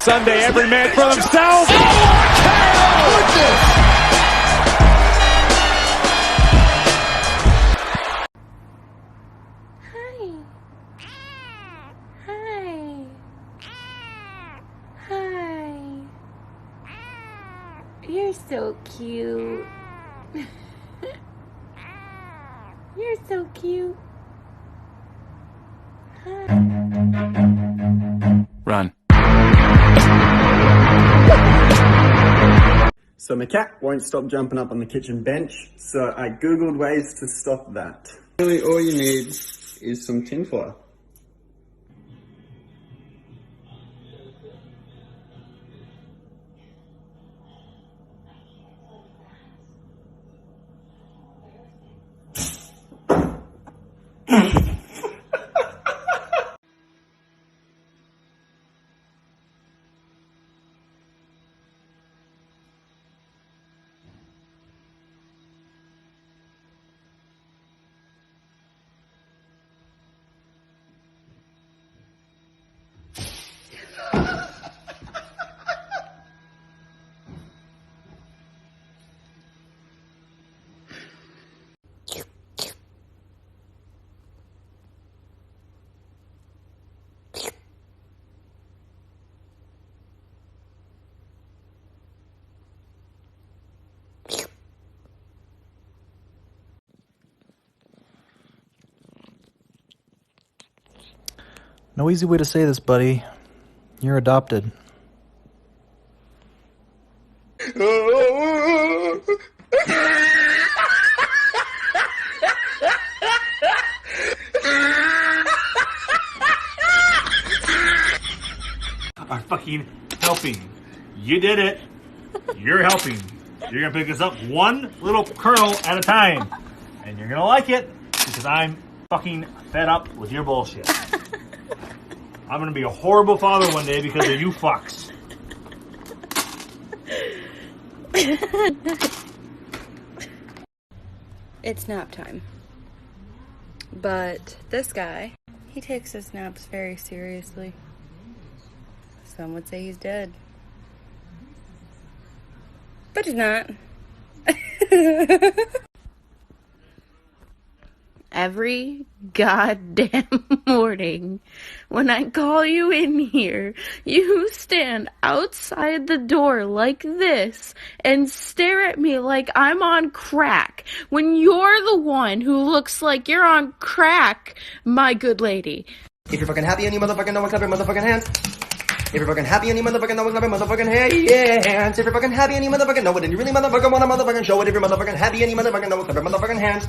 Sunday, every man for themselves. Oh, Hi. You're so cute. You're so cute. Hi. Run. So my cat won't stop jumping up on the kitchen bench, so I googled ways to stop that. Really all you need is some tinfoil. No easy way to say this, buddy. You're adopted. Are fucking helping. You did it. You're helping. You're gonna pick this up one little kernel at a time. And you're gonna like it because I'm fucking fed up with your bullshit. I'm gonna be a horrible father one day because of you fucks. It's nap time. But this guy, he takes his naps very seriously. Some would say he's dead. But he's not. Every goddamn morning when I call you in here, you stand outside the door like this and stare at me like I'm on crack when you're the one who looks like you're on crack, my good lady. If you're fucking happy and you motherfucking know it, clap your motherfucking hands. If you're fucking happy and you motherfucking know it, clap your motherfucking hands. If you're fucking happy and you motherfucking know it and you really motherfucking wanna motherfucking show it. If you're motherfucking happy and you motherfucking know it, clap your motherfucking hands.